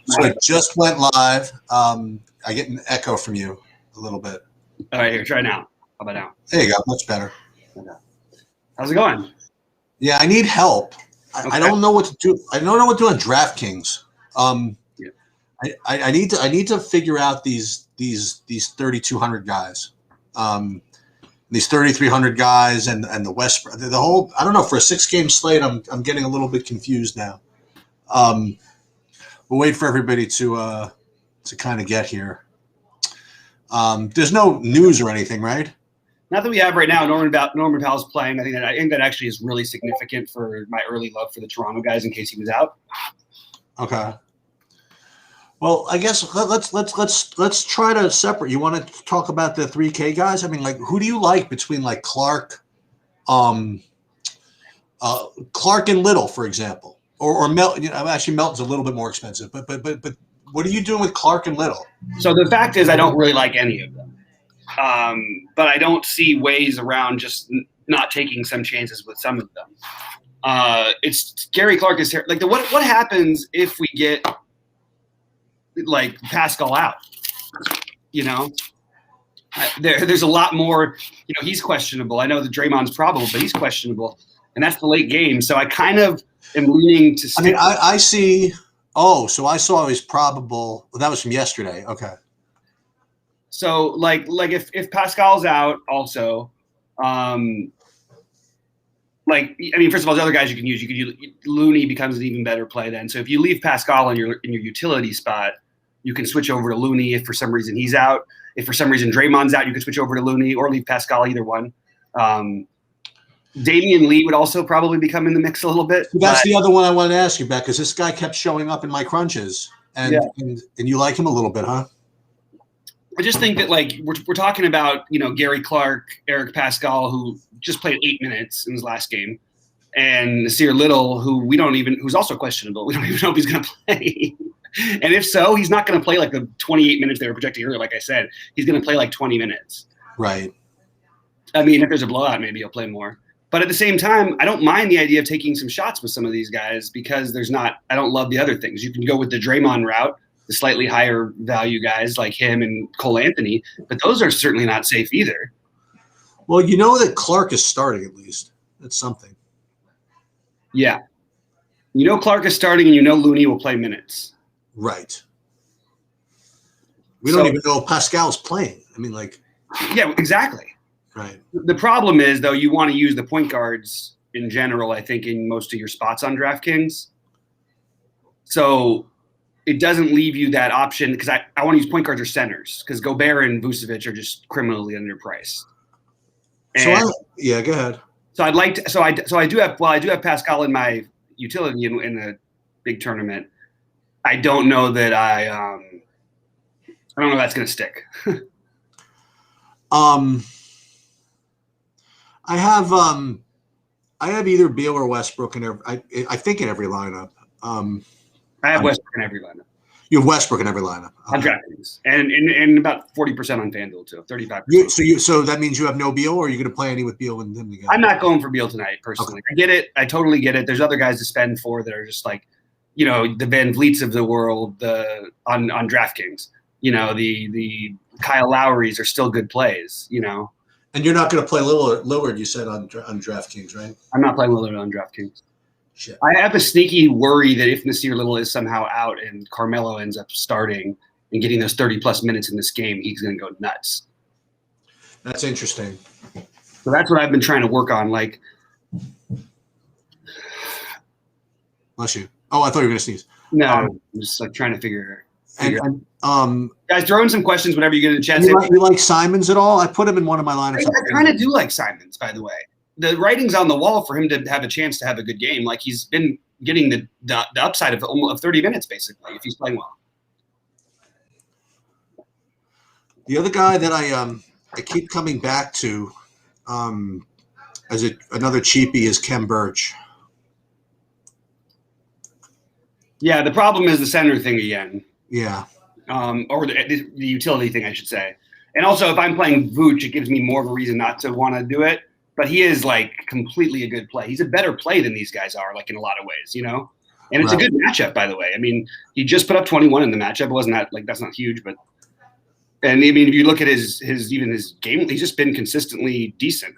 So it just went live. I get an echo from you a little bit. All right, here, try now. How about now? There you go. Much better. Okay. How's it going? Yeah, I need help. Okay. I don't know what to do. I don't know what to do on DraftKings. Yeah. I need to figure out these 3,200 guys, these 3,300 guys, and the West. The whole. I don't know, for a 6-game slate. I'm getting a little bit confused now. We'll wait for everybody to kind of get here. There's no news or anything, right? Not that we have right now. Norman Powell's playing. I think that actually is really significant for my early love for the Toronto guys in case he was out. Okay. Well, I guess let's try to separate. You want to talk about the 3K guys? I mean, like, who do you like between like Clark and Little, for example, or Melton? You know, actually, Melton's a little bit more expensive. But what are you doing with Clark and Little? So the fact is, I don't really like any of them. But I don't see ways around just not taking some chances with some of them. It's Gary Clark is here. Like, what happens if we get like Pascal out? You know, there's a lot more. You know, he's questionable. I know that Draymond's probable, but he's questionable, and that's the late game. So I kind of am leaning to. I mean, I see. Oh, so I saw he's probable. Well, that was from yesterday. Okay. So like if Pascal's out also, like, I mean, first of all, the other guys you can use Looney becomes an even better play then. So if you leave Pascal in your utility spot, you can switch over to Looney if for some reason he's out. If for some reason Draymond's out, you can switch over to Looney or leave Pascal, either one. Damian Lee would also probably become in the mix a little bit. That's the other one I wanted to ask you about, because this guy kept showing up in my crunches, and you like him a little bit, huh? I just think that, like, we're talking about, you know, Gary Clark, Eric Pascal, who just played 8 minutes in his last game, and Nasir Little, who's also questionable. We don't even know if he's going to play. And if so, he's not going to play like the 28 minutes they were projecting earlier. Like I said, he's going to play like 20 minutes. Right. I mean, if there's a blowout, maybe he'll play more. But at the same time, I don't mind the idea of taking some shots with some of these guys because I don't love the other things. You can go with the Draymond route, the slightly higher value guys like him and Cole Anthony, but those are certainly not safe either. Well, you know that Clark is starting at least. That's something. Yeah. You know Clark is starting, and you know Looney will play minutes. Right. We don't even know if Pascal's playing. I mean, like. Yeah, exactly. Right. The problem is, though, you want to use the point guards in general, I think, in most of your spots on DraftKings. So it doesn't leave you that option, because I want to use point guards or centers, because Gobert and Vucevic are just criminally underpriced. And go ahead. So I'd like to. I do have Pascal in my utility in a big tournament. I don't know that I don't know if that's going to stick. I have either Beal or Westbrook I think in every lineup. I have Westbrook in every lineup. You have Westbrook in every lineup. On DraftKings, and about 40% on FanDuel too, 35%. So that means you have no Beal, or are you going to play any with Beal and them together? I'm not going for Beal tonight personally. Okay. I get it. I totally get it. There's other guys to spend for that are just like, you know, the Van Vliets of the world on DraftKings. You know, the Kyle Lowrys are still good plays. You know. And you're not going to play Lillard, you said, on DraftKings, right? I'm not playing Lillard on DraftKings. Shit. I have a sneaky worry that if Nasir Little is somehow out and Carmelo ends up starting and getting those 30-plus minutes in this game, he's going to go nuts. That's interesting. So that's what I've been trying to work on. Like, bless you. Oh, I thought you were going to sneeze. No, I'm just like trying to figure guys, throw in some questions whenever you get a chance. You like Simons at all? I put him in one of my lineups. I kind of do like Simons, by the way. The writing's on the wall for him to have a chance to have a good game. Like, he's been getting the upside of 30 minutes, basically, if he's playing well. The other guy that I keep coming back to as another cheapie is Khem Birch. Yeah, the problem is the center thing again. Yeah. Or the utility thing, I should say. And also, if I'm playing Vooch, it gives me more of a reason not to want to do it. But he is, like, completely a good play. He's a better play than these guys are, like, in a lot of ways, you know? And it's Right. a good matchup, by the way. I mean, he just put up 21 in the matchup. It wasn't that, like, that's not huge, but and I mean, if you look at his game, he's just been consistently decent,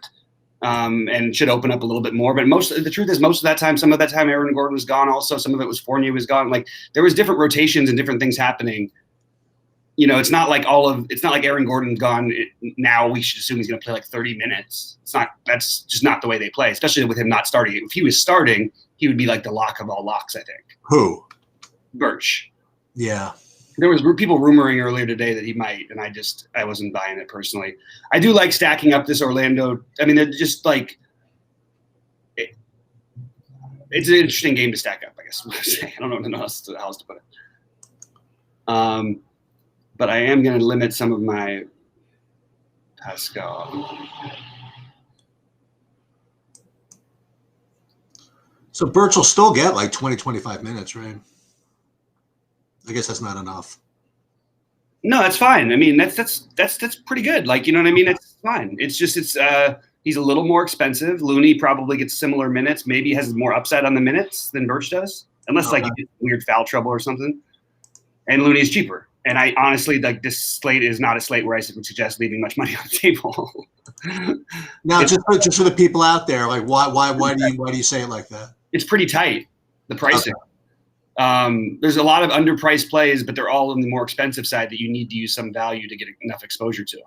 and should open up a little bit more. But the truth is, most of that time, some of that time, Aaron Gordon was gone. Also, some of it was Fournier was gone. Like there was different rotations and different things happening. You know, it's not like Aaron Gordon's gone. Now we should assume he's going to play like 30 minutes. It's not. That's just not the way they play, especially with him not starting. If he was starting, he would be like the lock of all locks, I think. Who? Birch. Yeah. There was people rumoring earlier today that he might, and I wasn't buying it personally. I do like stacking up this Orlando. I mean, they're just like it's an interesting game to stack up, I guess. I don't know how else to put it. But I am going to limit some of my Pascal. So Birch will still get like 20, 25 minutes, right? I guess that's not enough. No, that's fine. I mean, that's pretty good. Like, you know what I mean? It's fine. It's just he's a little more expensive. Looney probably gets similar minutes. Maybe has more upside on the minutes than Birch does, unless like he gets weird foul trouble or something. And Looney's cheaper. And I honestly like this slate is not a slate where I would suggest leaving much money on the table. Now, just for the people out there, like why do you say it like that? It's pretty tight, the pricing. Okay. There's a lot of underpriced plays, but they're all on the more expensive side that you need to use some value to get enough exposure to.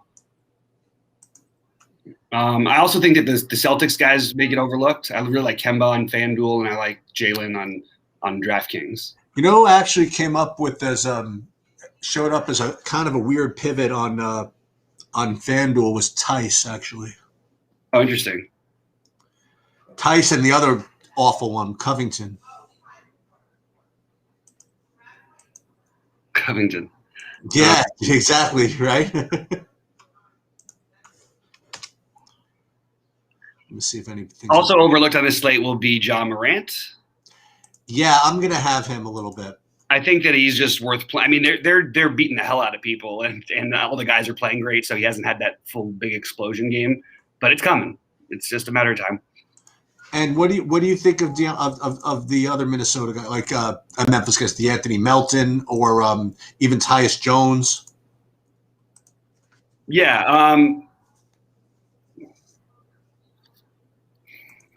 I also think that the Celtics guys may get overlooked. I really like Kemba on FanDuel, and I like Jalen on DraftKings. You know who actually came up with as showed up as a kind of a weird pivot on FanDuel was Tice, actually. Oh, interesting. Tice and the other awful one, Covington. Covington. Yeah, exactly, right? Let me see if anything. Also overlooked on this slate will be Ja Morant. Yeah, I'm going to have him a little bit. I think that he's just worth playing. I mean, they're beating the hell out of people, and all the guys are playing great, so he hasn't had that full big explosion game, but it's coming. It's just a matter of time. And what do you think of the other Minnesota guy, like Memphis guys, the Anthony Melton or even Tyus Jones? Yeah.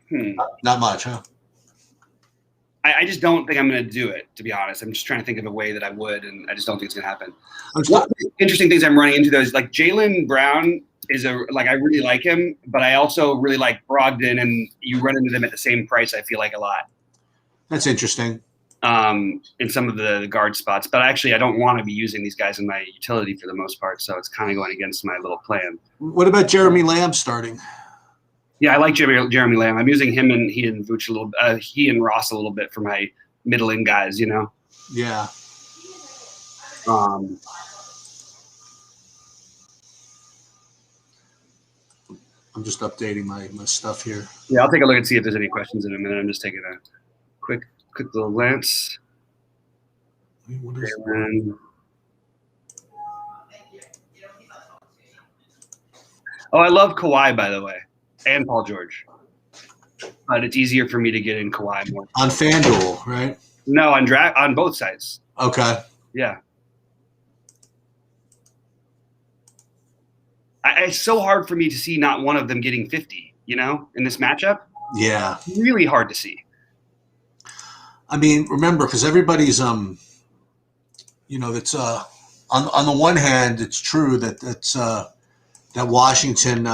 Not much, huh? I just don't think I'm going to do it, to be honest. I'm just trying to think of a way that I would, and I just don't think it's going to happen. One of the interesting things I'm running into, though, is like Jaylen Brown is I really like him, but I also really like Brogdon, and you run into them at the same price, I feel like, a lot. That's interesting. In some of the guard spots. But actually, I don't want to be using these guys in my utility for the most part, so it's kind of going against my little plan. What about Jeremy Lamb starting? Yeah, I like Jeremy Lamb. I'm using him and he and Vooch he and Ross a little bit for my middling guys, you know? Yeah. I'm just updating my stuff here. Yeah, I'll take a look and see if there's any questions in a minute. I'm just taking a quick little glance. Oh, I love Kawhi, by the way, and Paul George. But it's easier for me to get in Kawhi more. On FanDuel, right? No, on both sides. Okay. Yeah. It's so hard for me to see not one of them getting 50, you know, in this matchup. Yeah. Really hard to see. I mean, remember, because everybody's, you know, that's on the one hand, it's true that that Washington,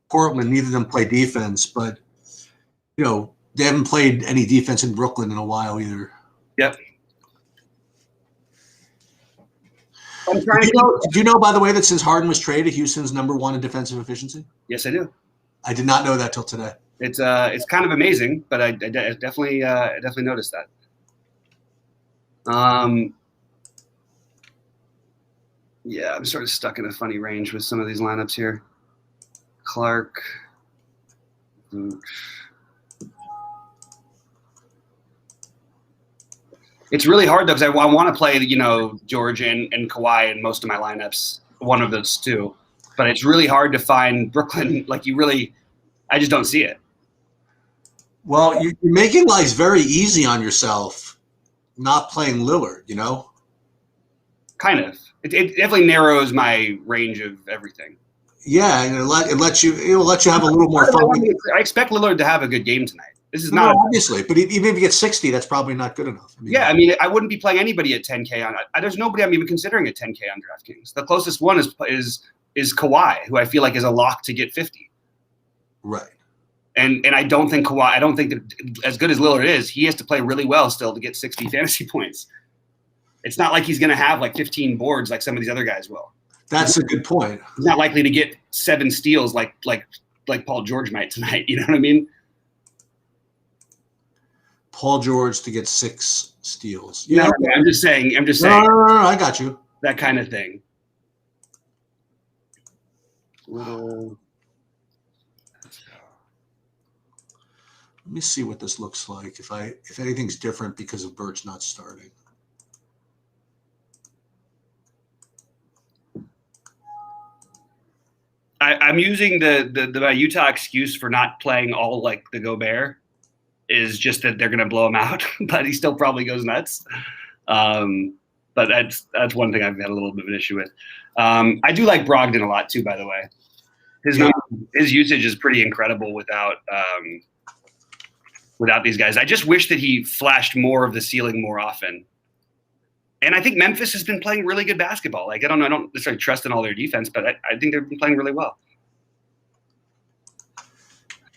Portland, neither of them play defense, but you know they haven't played any defense in Brooklyn in a while either. Yep. Did you know, by the way, that since Harden was traded, Houston's #1 in defensive efficiency? Yes, I do. I did not know that till today. It's kind of amazing, but I definitely noticed that. Yeah, I'm sort of stuck in a funny range with some of these lineups here. Clark. It's really hard though because I want to play, you know, George and Kawhi in most of my lineups, one of those two. But it's really hard to find Brooklyn. Like I just don't see it. Well, you're making life very easy on yourself, not playing Lillard. You know. Kind of. It definitely narrows my range of everything. Yeah, and it'll let you have a little more fun. I expect Lillard to have a good game tonight. This is obviously, but even if you get 60, that's probably not good enough. I wouldn't be playing anybody at 10K on. There's nobody I'm even considering at 10K on DraftKings. The closest one is Kawhi, who I feel like is a lock to get 50. Right. And I don't think Kawhi. I don't think that as good as Lillard is, he has to play really well still to get 60 fantasy points. It's not like he's going to have like 15 boards like some of these other guys will. That's a good point. He's not likely to get 7 steals like Paul George might tonight. You know what I mean? Paul George to get 6 steals. Yeah, no, I'm just saying. No, I got you. That kind of thing. Little. Let me see what this looks like. If anything's different because of Birch not starting. I'm using the Utah excuse for not playing all like the Gobert is just that they're going to blow him out, but he still probably goes nuts. But that's one thing I've had a little bit of an issue with. I do like Brogdon a lot too, by the way. His usage is pretty incredible without these guys. I just wish that he flashed more of the ceiling more often. And I think Memphis has been playing really good basketball. Like, I don't necessarily trust in all their defense, but I think they've been playing really well.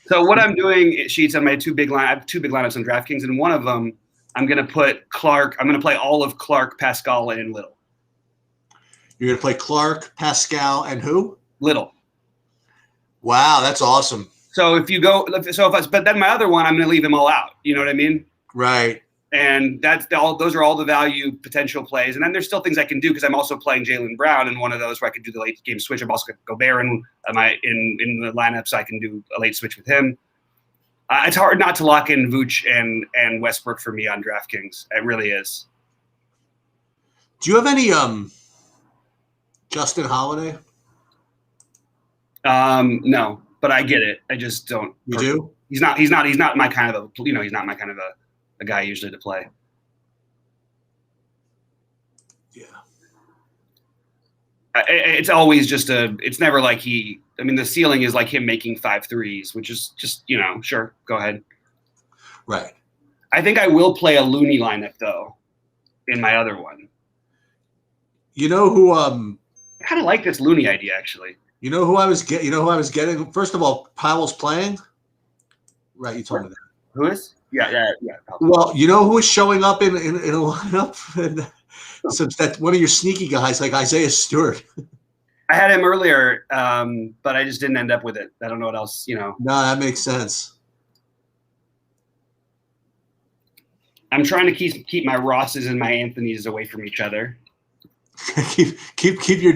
So what I'm doing, Sheets, on my I have two big lineups on DraftKings, and one of them I'm going to put Clark. I'm going to play all of Clark, Pascal, and Little. You're going to play Clark, Pascal, and who? Little. Wow, that's awesome. So but then my other one, I'm going to leave them all out. You know what I mean? Right. And those are all the value potential plays. And then there's still things I can do because I'm also playing Jaylen Brown in one of those where I could do the late game switch. I've also got Gobert in the lineup, so I can do a late switch with him. It's hard not to lock in Vooch and Westbrook for me on DraftKings. It really is. Do you have any Justin Holiday? No, but I get it. I just don't. You do? He's not my kind of a guy usually to play. Yeah. It's always it's never like the ceiling is like him making 5 threes, which is just, sure, go ahead. Right. I think I will play a Looney lineup though in my other one. You know who I kind of like this Looney idea actually. You know who I was getting? First of all, Powell's playing. Right, you told me that. Who is? Yeah. Well, you know who is showing up in a lineup? And so that's one of your sneaky guys, like Isaiah Stewart. I had him earlier, but I just didn't end up with it. I don't know what else, No, that makes sense. I'm trying to keep my Rosses and my Anthonys away from each other. keep your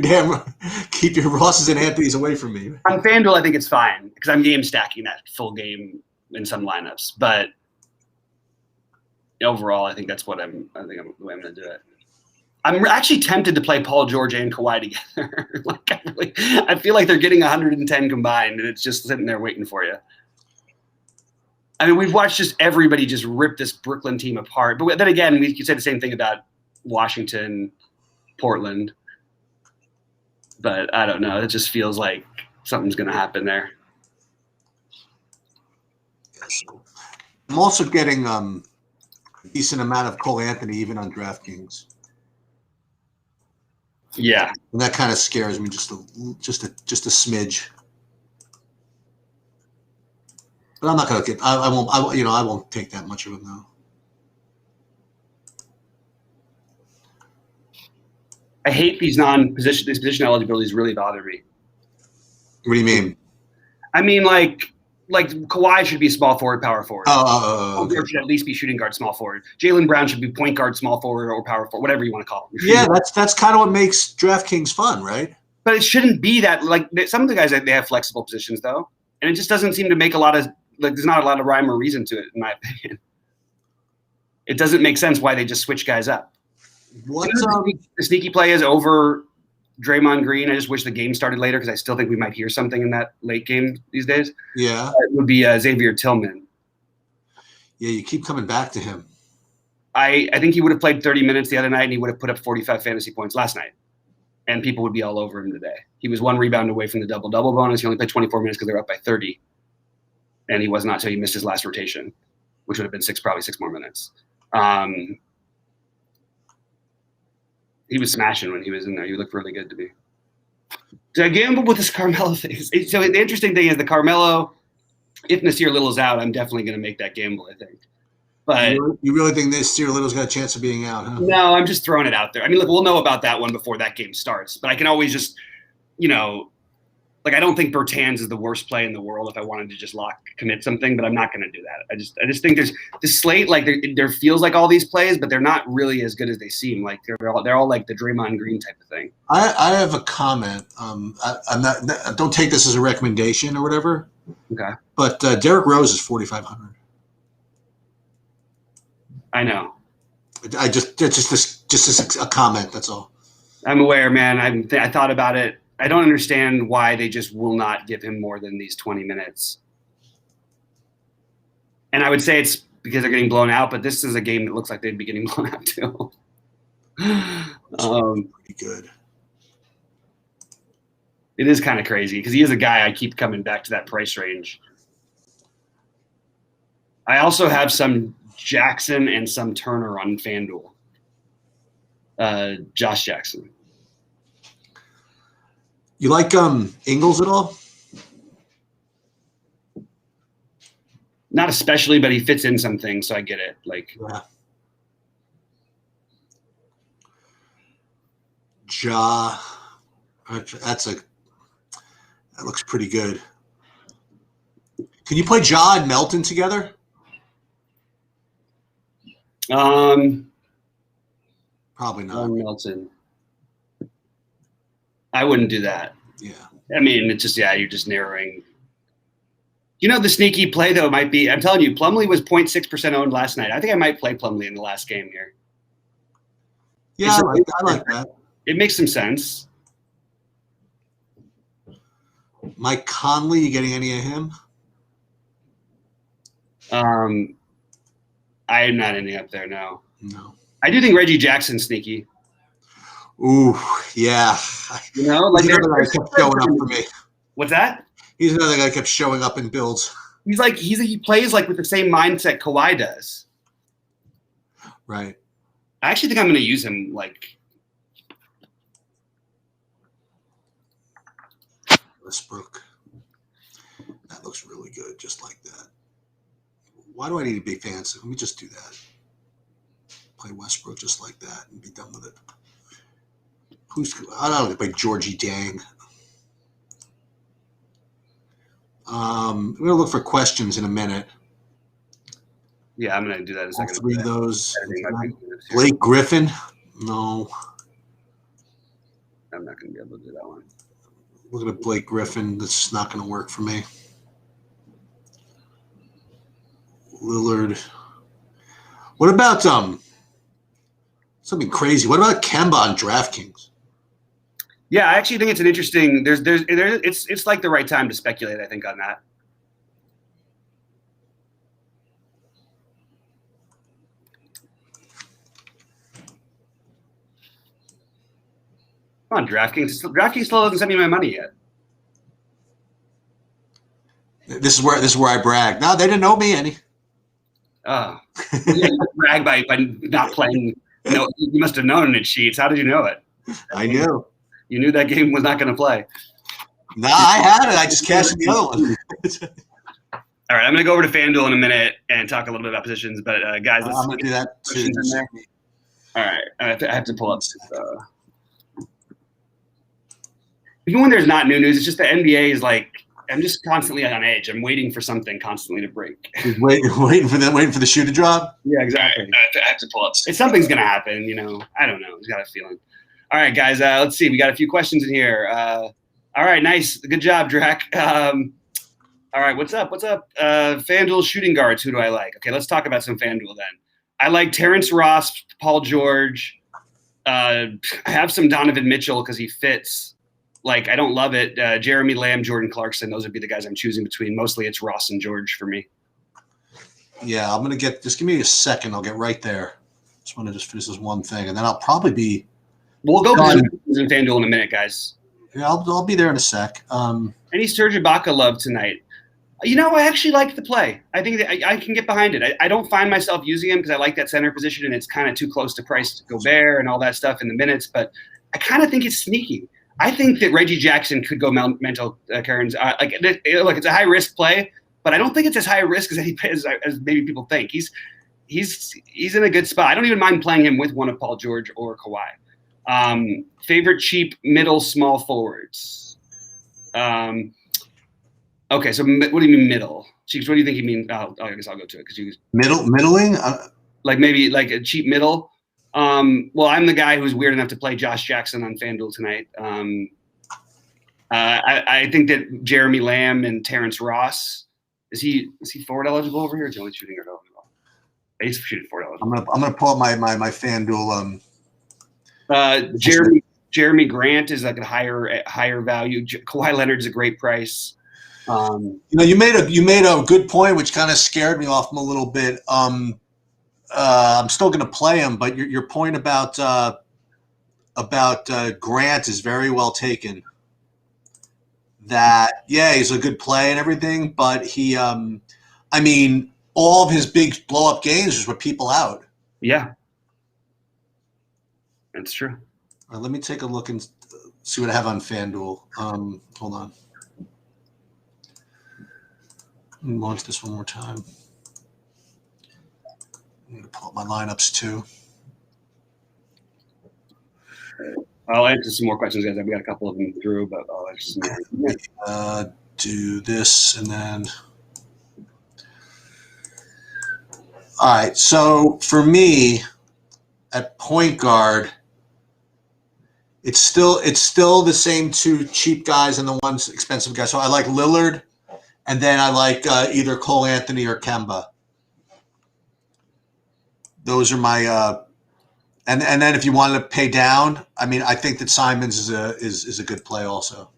Rosses and Anthonys away from me. On FanDuel, I think it's fine because I'm game stacking that full game in some lineups, but overall, I think that's the way I'm going to do it. I'm actually tempted to play Paul George and Kawhi together. I feel like they're getting 110 combined, and it's just sitting there waiting for you. I mean, we've watched just everybody just rip this Brooklyn team apart. But then again, we could say the same thing about Washington, Portland. But I don't know. It just feels like something's going to happen there. I'm also getting a decent amount of Cole Anthony even on DraftKings. Yeah, and that kind of scares me just a smidge. But I'm not gonna get. I won't take that much of him though. I hate these position eligibilities really bother me. What do you mean? I mean, like Kawhi should be small forward, power forward. Okay. Should at least be shooting guard, small forward. Jaylen Brown should be point guard, small forward, or power forward, whatever you want to call him. Yeah, that's kind of what makes DraftKings fun, right? But it shouldn't be that. Like some of the guys, they have flexible positions though, and it just doesn't seem to make a lot of there's not a lot of rhyme or reason to it, in my opinion. It doesn't make sense why they just switch guys up. What the sneaky play is over Draymond Green. I just wish the game started later because I still think we might hear something in that late game these days. Yeah. It would be Xavier Tillman. Yeah, you keep coming back to him. I think he would have played 30 minutes the other night, and he would have put up 45 fantasy points last night. And people would be all over him today. He was 1 rebound away from the double-double bonus. He only played 24 minutes because they were up by 30. And he was not until he missed his last rotation, which would have been probably 6 more minutes. He was smashing when he was in there. He looked really good to me. So I gambled with this Carmelo thing. So the interesting thing is the Carmelo, if Nasir Little's out, I'm definitely going to make that gamble, I think. But you really think Nasir Little's got a chance of being out, huh? No, I'm just throwing it out there. I mean, look, we'll know about that one before that game starts. But I can always just, I don't think Bertans is the worst play in the world if I wanted to just commit something, but I'm not going to do that. I just think there's this slate, like there feels like all these plays, but they're not really as good as they seem. Like they're all like the Draymond Green type of thing. I have a comment. I'm not. Don't take this as a recommendation or whatever. Okay. But Derrick Rose is 4,500. I know. Just a comment. That's all. I'm aware, man. I thought about it. I don't understand why they just will not give him more than these 20 minutes. And I would say it's because they're getting blown out, but this is a game that looks like they'd be getting blown out too. Pretty good. It is kind of crazy because he is a guy I keep coming back to that price range. I also have some Jackson and some Turner on FanDuel. Josh Jackson. You like Ingles at all? Not especially, but he fits in some things, so I get it. Yeah. That looks pretty good. Can you play Ja and Melton together? Probably not. Melton. I wouldn't do that. Yeah. I mean, it's just, you're just narrowing. The sneaky play, though, might be, I'm telling you, Plumlee was 0.6% owned last night. I think I might play Plumlee in the last game here. Yeah, I like that. It makes some sense. Mike Conley, you getting any of him? I am not ending up there, no. No. I do think Reggie Jackson's sneaky. Ooh, yeah. He's another guy kept showing up for me. What's that? He's another guy kept showing up in builds. He plays with the same mindset Kawhi does. Right. I actually think I'm going to use him Westbrook. That looks really good, just like that. Why do I need to be fancy? Let me just do that. Play Westbrook just like that and be done with it. I don't know if they play Georgie Dang. We're gonna look for questions in a minute. Yeah, I'm gonna do that in a second. 3 of those. Blake Griffin? No. I'm not gonna be able to do that one. Looking at Blake Griffin, that's not gonna work for me. Lillard. What about something crazy? What about Kemba on DraftKings? Yeah, I actually think it's an interesting. It's like the right time to speculate. I think on that. Come on, DraftKings. DraftKings still hasn't sent me my money yet. This is where I brag. No, they didn't owe me any. Oh, you brag by not playing. No, you must have known it cheats. How did you know it? I knew. You knew that game was not going to play. No, I had it. I just cashed the other one. All right, I'm going to go over to FanDuel in a minute and talk a little bit about positions. But guys, I'm going to do that too. All right, I have to pull up. Even when there's not new news, it's just the NBA is I'm just constantly on edge. I'm waiting for something constantly to break. waiting for the shoe to drop. Yeah, exactly. I have to pull up. If something's going to happen, I don't know. I've got a feeling. All right, guys, let's see. We got a few questions in here. All right, nice. Good job, Drac. All right, what's up? FanDuel shooting guards, who do I like? Okay, let's talk about some FanDuel then. I like Terrence Ross, Paul George. I have some Donovan Mitchell because he fits. I don't love it. Jeremy Lamb, Jordan Clarkson, those would be the guys I'm choosing between. Mostly it's Ross and George for me. Yeah, I'm gonna just give me a second. I'll get right there. Just want to finish this one thing, and then I'll probably be. We'll go done. in FanDuel in a minute, guys. Yeah, I'll be there in a sec. Any Serge Ibaka love tonight? I actually like the play. I think that I can get behind it. I don't find myself using him because I like that center position, and it's kind of too close to Price Gobert and all that stuff in the minutes. But I kind of think it's sneaky. I think that Reggie Jackson could go mental, Karen's. Look, it's a high risk play, but I don't think it's as high risk as maybe people think. He's in a good spot. I don't even mind playing him with one of Paul George or Kawhi. Favorite cheap middle small forwards. Okay, so what do you mean middle? Cheeks, what do you think you mean? I guess I'll go to it because you middling. Like maybe like a cheap middle. Well, I'm the guy who's weird enough to play Josh Jackson on FanDuel tonight. I think that Jeremy Lamb and Terrence Ross is he forward eligible over here? Is he only shooting guard eligible? He's shooting forward eligible. I'm gonna pull up my FanDuel. Jeremy Grant is like a higher value. Kawhi Leonard's a great price. You made a good point, which kind of scared me off him a little bit. I'm still going to play him, but your point about Grant is very well taken. That he's a good play and everything, but he, all of his big blow up games was with people out. Yeah, that's true. All right, let me take a look and see what I have on FanDuel. Hold on. Let me launch this one more time. I'm going to pull up my lineups too. I'll answer some more questions, guys. We got a couple of them through, but I'll answer some more. Do this and then. All right. So for me, at point guard, it's still the same two cheap guys and the one expensive guy. So I like Lillard. And then I like either Cole Anthony or Kemba. Those are my and then if you wanted to pay down, I think that Simons is a good play also.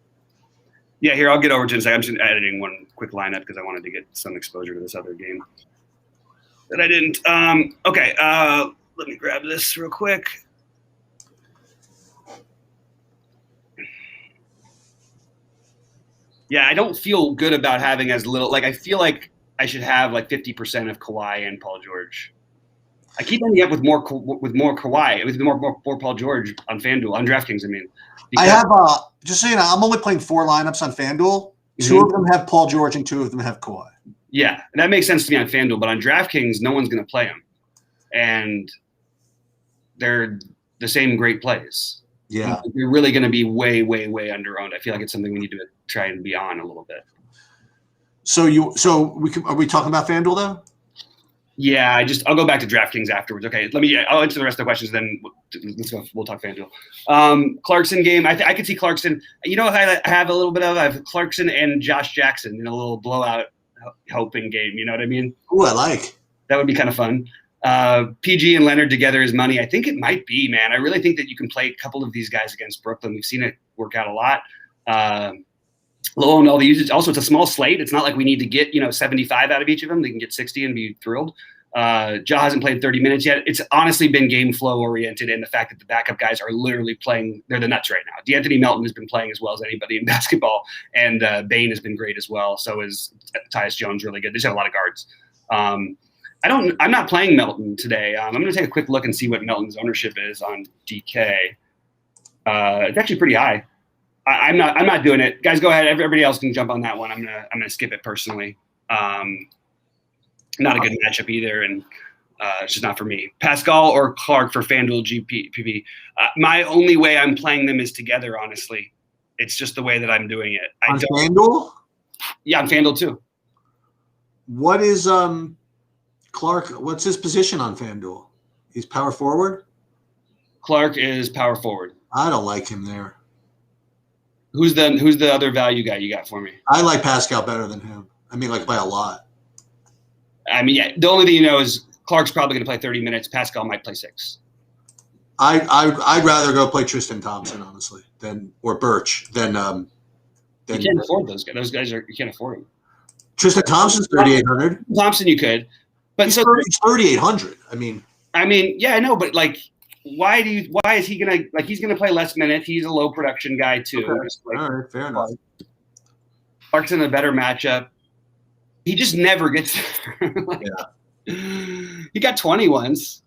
Yeah, here I'll get over to it in a second. I'm just editing one quick lineup because I wanted to get some exposure to this other game that I didn't. Okay, let me grab this real quick. Yeah, I don't feel good about having as little. Like, I feel like I should have like 50% of Kawhi and Paul George. I keep ending up with more Kawhi, with more Paul George on FanDuel, on DraftKings. I have just so you know, I'm only playing 4 lineups on FanDuel. 2 of them have Paul George and 2 of them have Kawhi. Yeah, that makes sense to me on FanDuel, but on DraftKings, no one's going to play him, and they're the same great plays. Yeah, you're really going to be way, way, way under-owned. I feel like it's something we need to try and be on a little bit. So are we talking about FanDuel though? Yeah, I'll go back to DraftKings afterwards. Okay, I'll answer the rest of the questions. Then let's go. We'll talk FanDuel. Clarkson game. I could see Clarkson. I have a little bit of. I have Clarkson and Josh Jackson in a little blowout hoping game. You know what I mean? Ooh, I like. That would be kind of fun. PG and Leonard together is money. I think it might be, man. I really think that you can play a couple of these guys against Brooklyn. We've seen it work out a lot. Low on all the usage. Also, it's a small slate. It's not like we need to get 75 out of each of them. They can get 60 and be thrilled. Ja hasn't played 30 minutes yet. It's honestly been game flow oriented, and the fact that the backup guys are literally playing, they're the nuts right now. DeAnthony Melton has been playing as well as anybody in basketball, and Bane has been great as well. So is Tyus Jones really good. They just have a lot of guards. I'm not playing Melton today. I'm going to take a quick look and see what Melton's ownership is on DK. It's actually pretty high. I'm not doing it, guys. Go ahead. Everybody else can jump on that one. I'm gonna skip it personally. Not a good matchup either, and it's just not for me. Pascal or Clark for FanDuel GPP. My only way I'm playing them is together. Honestly, it's just the way that I'm doing it. On FanDuel? Yeah, on FanDuel too. What is Clark? What's his position on FanDuel? He's power forward. Clark is power forward. I don't like him there. Who's the other value guy you got for me? I like Pascal better than him. Like by a lot. Yeah. The only thing you know is Clark's probably going to play 30 minutes. Pascal might play 6. I'd rather go play Tristan Thompson honestly or Birch than. You can't afford those guys. Those guys you can't afford them. Tristan Thompson's 3,800. Thompson you could. But He's so 3,800. I mean, yeah, I know, but like, why is he gonna like? He's gonna play less minutes. He's a low production guy too. okay. Just like, All right, fair enough. Clark's in a better matchup. He just never gets there. He got 20 once.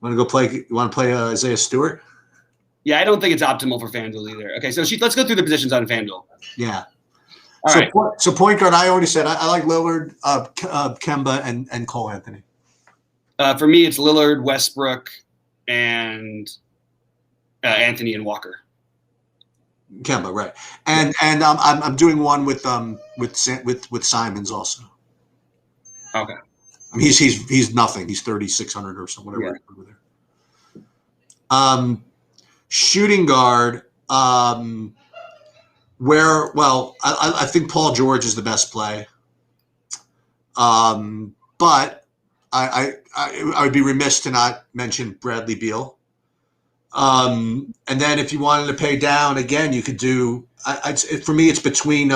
Want to go play? You want to play Isaiah Stewart? Yeah, I don't think it's optimal for FanDuel either. Okay, so let's go through the positions on FanDuel. Yeah. All right. So point guard, I already said I like Lillard, Kemba, and Cole Anthony. For me, it's Lillard, Westbrook, and Anthony and Walker. Kemba, right? And I'm doing one with Simons also. Okay. I mean, he's nothing. He's 3,600 or something, whatever. Yeah. Over there. Shooting guard. I think Paul George is the best play. But I would be remiss to not mention Bradley Beal. And then if you wanted to pay down again, you could do. For me, it's between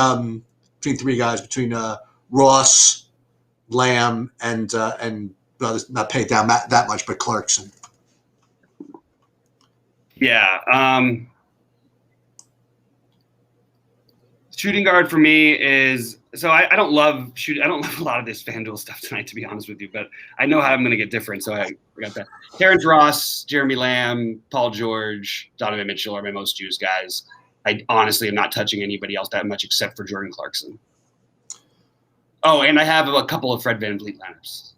three guys, between Ross, Lamb, and not pay down that much, but Clarkson. Yeah. Shooting guard for me is I don't love a lot of this FanDuel stuff tonight, to be honest with you, but I know how I'm going to get different, so I got that. Terrence Ross, Jeremy Lamb, Paul George, Donovan Mitchell are my most used guys. I honestly am not touching anybody else that much except for Jordan Clarkson. Oh, and I have a couple of Fred VanVleet lineups.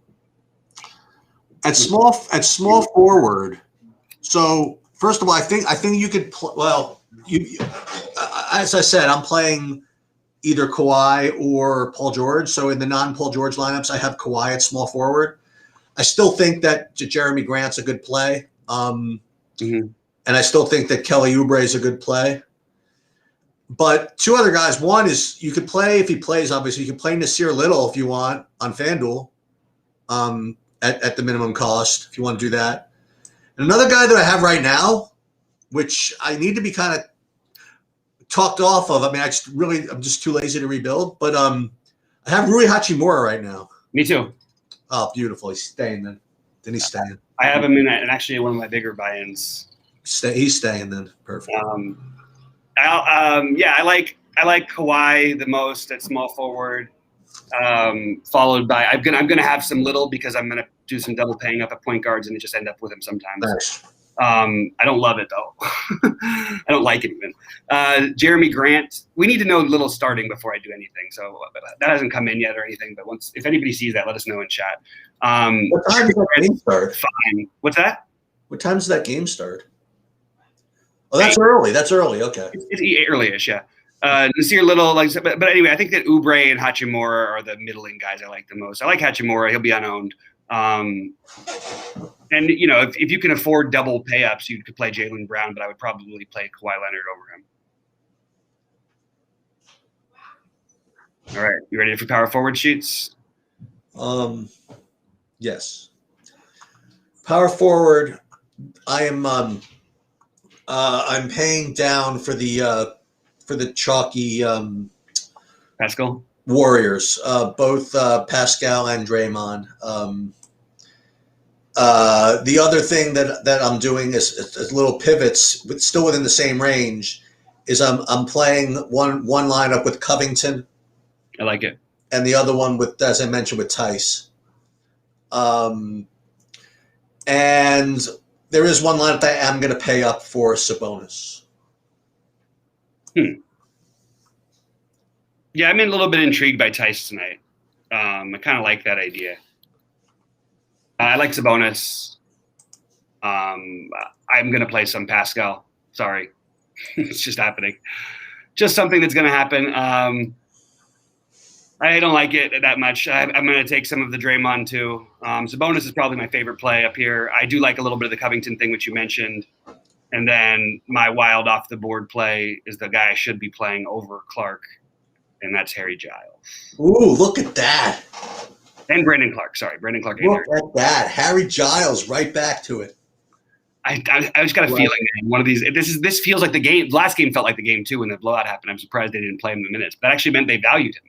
At small forward. So first of all, I think you could as I said, I'm playing either Kawhi or Paul George. So in the non-Paul George lineups, I have Kawhi at small forward. I still think that Jeremy Grant's a good play. And I still think that Kelly Oubre is a good play. But two other guys. One is you could play, if he plays, obviously, you could play Nasir Little if you want on FanDuel at the minimum cost, if you want to do that. And another guy that I have right now, which I need to be kind of talked off of. I mean, I'm just too lazy to rebuild. But I have Rui Hachimura right now. Me too. Oh, beautiful. He's staying then. Then he's staying. I have him in actually one of my bigger buy-ins. He's staying then. Perfect. I like Kawhi the most at small forward. Followed by I'm gonna have some Little because I'm gonna do some double paying up at point guards and just end up with him sometimes. Nice. I don't love it though. I don't like it even. Jeremy Grant, we need to know Little starting before I do anything. So that hasn't come in yet or anything. But if anybody sees that, let us know in chat. What time does that game start? Fine. What's that? What time does that game start? Oh, that's early. That's early. Okay. It's early-ish, yeah. Nasir Little, but anyway, I think that Oubre and Hachimura are the middling guys I like the most. I like Hachimura; he'll be unowned. And if you can afford double pay ups, you could play Jaylen Brown, but I would probably play Kawhi Leonard over him. All right, you ready for power forward sheets? Yes. Power forward. I am. I'm paying down for the chalky Pascal Warriors, both Pascal and Draymond. The other thing that I'm doing is little pivots, but still within the same range. Is I'm playing one lineup with Covington. I like it, and the other one with, as I mentioned, with Tice. And there is one lineup that I am going to pay up for Sabonis. Yeah, I'm a little bit intrigued by Tice tonight. I kind of like that idea. I like Sabonis. I'm going to play some Pascal. Sorry. It's just happening. Just something that's going to happen. I don't like it that much. I'm going to take some of the Draymond too. Sabonis is probably my favorite play up here. I do like a little bit of the Covington thing, which you mentioned. And then my wild off the board play is the guy I should be playing over Clark, and that's Harry Giles. Ooh, look at that. And Brandon Clark. Sorry, Brandon Clark. Look at that. Harry Giles, right back to it. I just got a feeling that one of these. This feels like the game. Last game felt like the game too when the blowout happened. I'm surprised they didn't play him the minutes. That actually meant they valued him.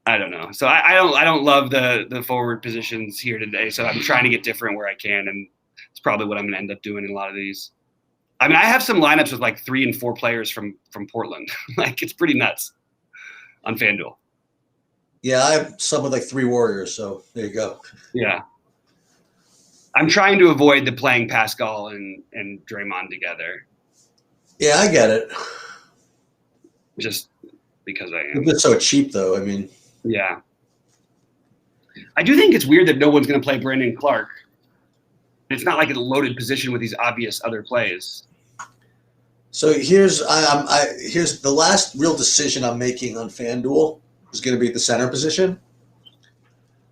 I don't know. So I don't love the forward positions here today. So I'm trying to get different where I can, and it's probably what I'm going to end up doing in a lot of these. I mean, I have some lineups with like 3 and 4 players from Portland. Like it's pretty nuts on FanDuel. Yeah, I have some with like 3 Warriors. So there you go. Yeah. I'm trying to avoid the playing Pascal and Draymond together. Yeah, I get it. Just because I am. It's so cheap, though. I mean, yeah. I do think it's weird that no one's going to play Brandon Clark. It's not like a loaded position with these obvious other plays. So here's the last real decision I'm making on FanDuel is going to be at the center position.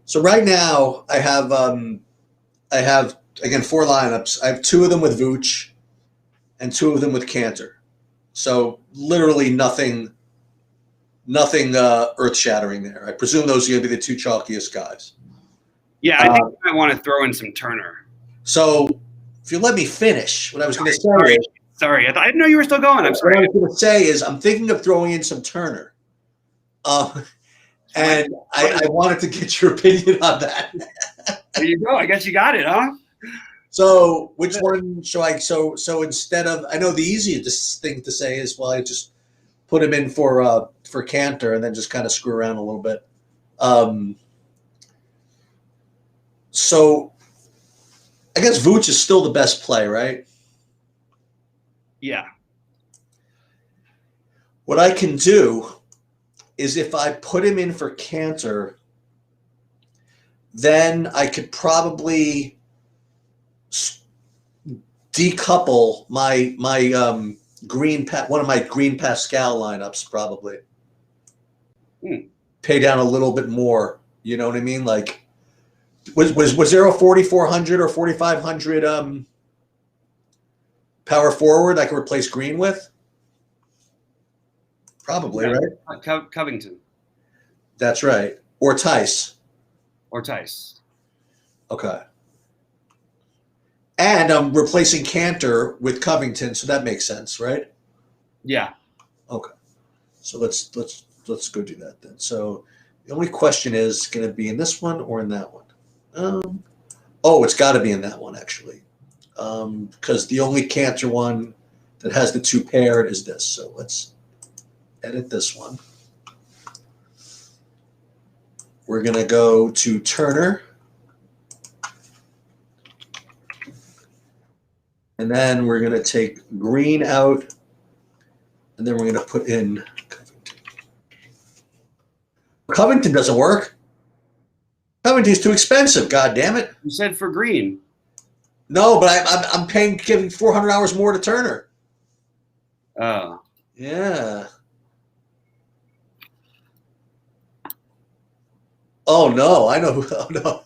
So right now I have again 4 lineups. I have 2 of them with Vooch and 2 of them with Cantor. So literally nothing earth shattering there. I presume those are going to be the 2 chalkiest guys. Yeah, I think I want to throw in some Turner. So if you let me finish, what I was going to say is. Sorry, I didn't know you were still going. I'm sorry. What I was going to say is I'm thinking of throwing in some Turner. And I wanted to get your opinion on that. There you go. I guess you got it, huh? So which one shall I? So instead of, I know the easiest thing to say is, well, I just put him in for Cantor and then just kind of screw around a little bit. So I guess Vooch is still the best play, right? Yeah. What I can do is if I put him in for Cantor, then I could probably decouple my one of my Green Pascal lineups probably. Pay down a little bit more. You know what I mean? Like, was there a 4,400 or 4,500 power forward I could replace Green with? Probably, yeah. Right? Covington. That's right. Or Tice. Okay. And I'm replacing Cantor with Covington, so that makes sense, right? Yeah. Okay. So let's go do that then. So the only question is going to be in this one or in that one. It's got to be in that one actually, because the only Cantor one that has the 2 paired is this. So let's edit this one. We're going to go to Turner. And then we're going to take Green out. And then we're going to put in Covington. Covington doesn't work. Covington's too expensive. God damn it. You said for Green. No, but I'm giving 400 hours more to Turner. Oh. Yeah. Oh no, I know. Oh no,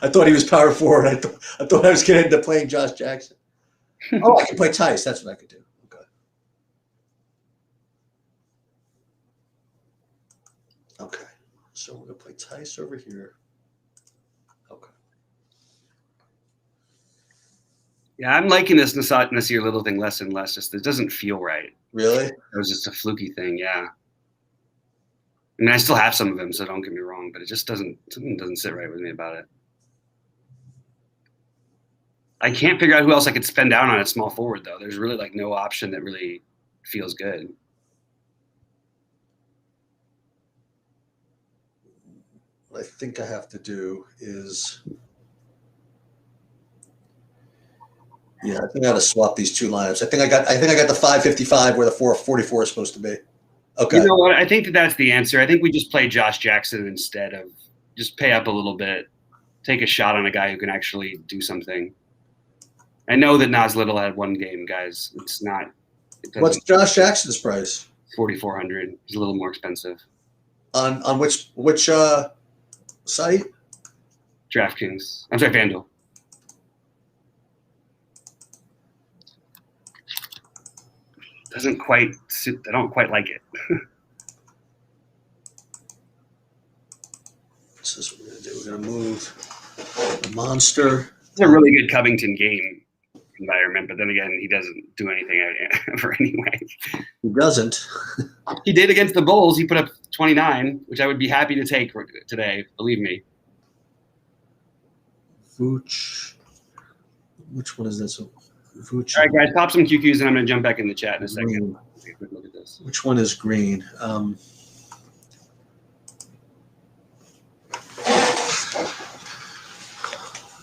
I thought he was power forward. I thought I was getting into playing Josh Jackson. I can play Tice. That's what I could do. Okay. Okay. So we're gonna play Tice over here. Okay. Yeah, I'm liking this Nasir Little thing less and less. Just it doesn't feel right. Really? It was just a fluky thing. Yeah. I mean, I still have some of them, so don't get me wrong, but it just something doesn't sit right with me about it. I can't figure out who else I could spend down on at small forward, though. There's really like no option that really feels good. What I think I have to do is, I think I got to swap these 2 lineups. I think I got the 555 where the 444 is supposed to be. Okay. You know what? I think that's the answer. I think we just play Josh Jackson instead of just pay up a little bit, take a shot on a guy who can actually do something. I know that Nas Little had 1 game, guys. It's not. What's Josh Jackson's price? 4,400. He's a little more expensive. On which site? DraftKings. I'm sorry, FanDuel. Doesn't quite suit. I don't quite like it. This is what we're gonna do. We're gonna move the monster. It's a really good Covington game. environment, but then again, he doesn't do anything ever anyway. He doesn't. He did against the Bulls. He put up 29, which I would be happy to take today. Believe me. Vooch. Which one is this? Vooch. All right, guys, pop some QQs, and I'm going to jump back in the chat in a second. Green. Take a quick look at this. Which one is green?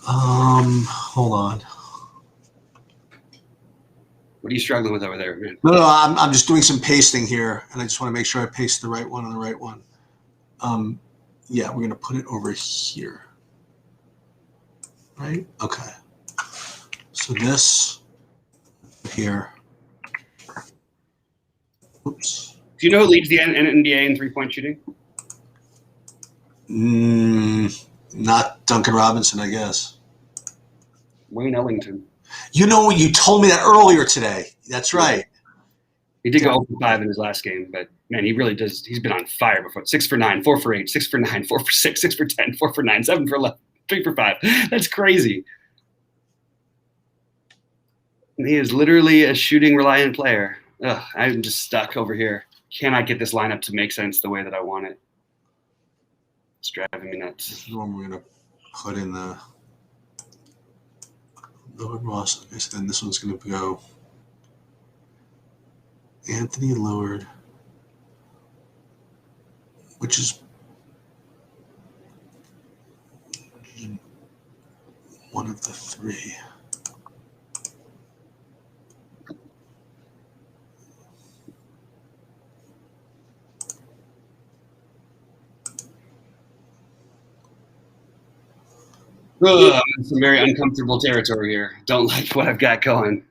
Hold on. What are you struggling with over there, man? No, I'm just doing some pasting here, and I just want to make sure I paste the right one on the right one. Yeah, we're going to put it over here. Right? Okay. So this here. Oops. Do you know who leads the NBA in three-point shooting? Not Duncan Robinson, I guess. Wayne Ellington. You know, you told me that earlier today. That's right. He did go 0 for 5 in his last game, but man, he really does. He's been on fire before. 6 for 9, 4 for 8, 6 for 9, 4 for 6, 6 for 10, 4 for 9, 7 for 11, 3 for 5. That's crazy. And he is literally a shooting reliant player. Ugh, I'm just stuck over here. Cannot get this lineup to make sense the way that I want it. It's driving me nuts. This is the one we're going to put in the Lillard Ross. Okay, so then this one's going to go Anthony Lillard, which is one of the three. Ugh, I'm in some very uncomfortable territory here. Don't like what I've got going.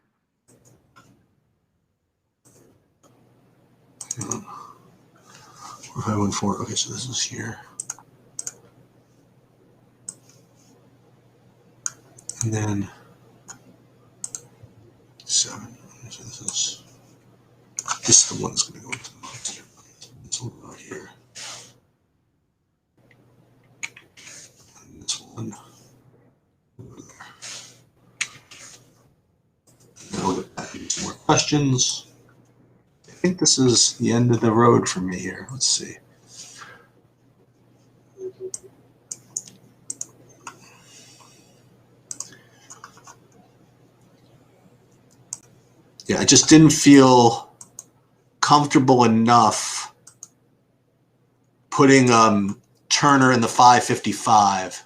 We're 5-1-4. Okay, so this is here. And then 7. So this is the one that's going to go into the box. This one right here. And this one. Now we'll get back into some more questions. I think this is the end of the road for me here. Let's see. Yeah, I just didn't feel comfortable enough putting Turner in the 555.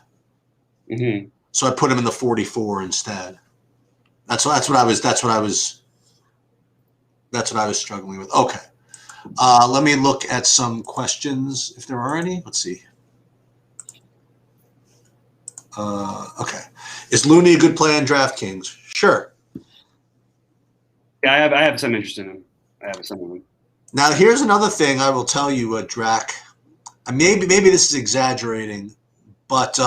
Mm-hmm. So I put him in the 44 instead. That's what I was struggling with. Okay. Let me look at some questions if there are any. Let's see. Okay. Is Looney a good play on DraftKings? Sure. Yeah, I have some interest in him. I have some of them. Now here's another thing I will tell you, Drac. Maybe this is exaggerating, but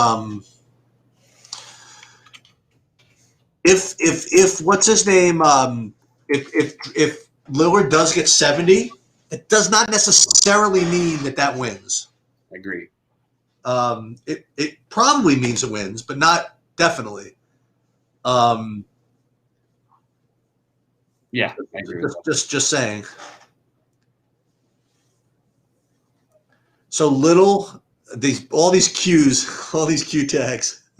if what's his name? If Lillard does get 70, it does not necessarily mean that wins. I agree. It probably means it wins, but not definitely. Yeah, I agree with that. Just saying. So all these Q tags.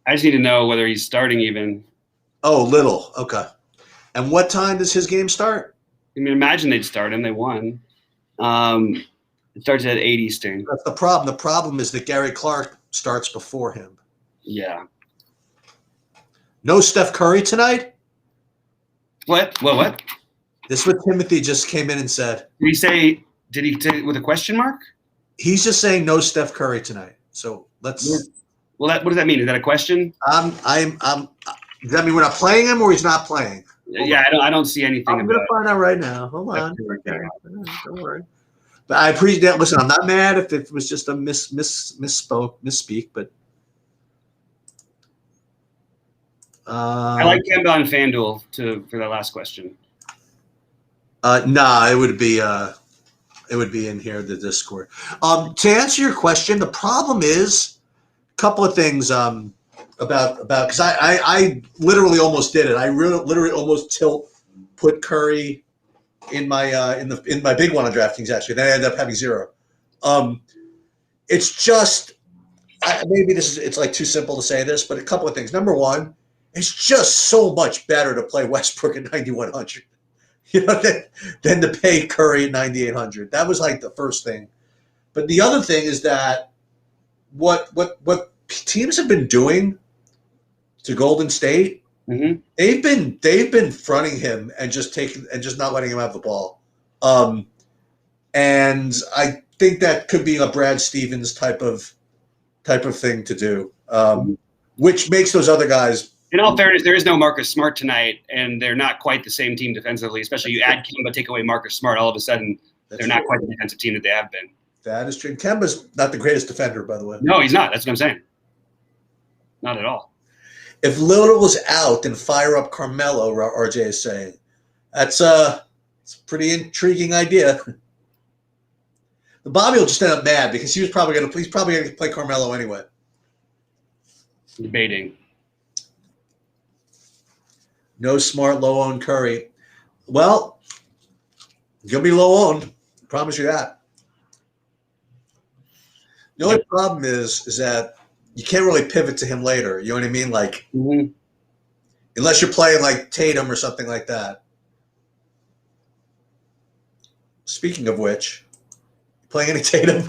I just need to know whether he's starting even. Oh, Little. Okay. And what time does his game start? I mean, imagine they'd start him. They won. It starts at 8 Eastern. That's the problem. The problem is that Gary Clark starts before him. Yeah. No Steph Curry tonight? What? This is what Timothy just came in and said. Did he say with a question mark? He's just saying no Steph Curry tonight. So let's. Well, what does that mean? Is that a question? Does that mean we're not playing him or he's not playing? Yeah, I don't see anything. I'm going to find out right now. Hold on. Okay. Don't worry. But I appreciate that. Listen, I'm not mad if it was just a misspeak, but. I like Kemba on FanDuel for that last question. Nah, it would be in here, the Discord. To answer your question, the problem is a couple of things. because I literally almost did it. I literally almost put Curry in my in my big one on DraftKings actually. Then I ended up having 0. It's just maybe it's like too simple to say this, but a couple of things. Number one, it's just so much better to play Westbrook at 9,100, than to pay Curry at 9,800. That was like the first thing. But the other thing is that what teams have been doing to Golden State, Mm-hmm. they've been fronting him and just not letting him have the ball. And I think that could be a Brad Stevens type of thing to do, which makes those other guys. In all fairness, there is no Marcus Smart tonight, and they're not quite the same team defensively. Especially you add Kemba, take away Marcus Smart, all of a sudden they're not quite the defensive team that they have been. That is true. Kemba's not the greatest defender, by the way. No, he's not. That's what I'm saying. Not at all. If Lillard was out, then fire up Carmelo, RJ is saying. It's a pretty intriguing idea. The Bobby will just end up mad because he's probably going to play Carmelo anyway. Debating. No Smart, low-owned Curry. Well, you'll be low-owned. Promise you that. The only problem is that you can't really pivot to him later. You know what I mean? Like, unless you're playing like Tatum or something like that. Speaking of which, playing any Tatum?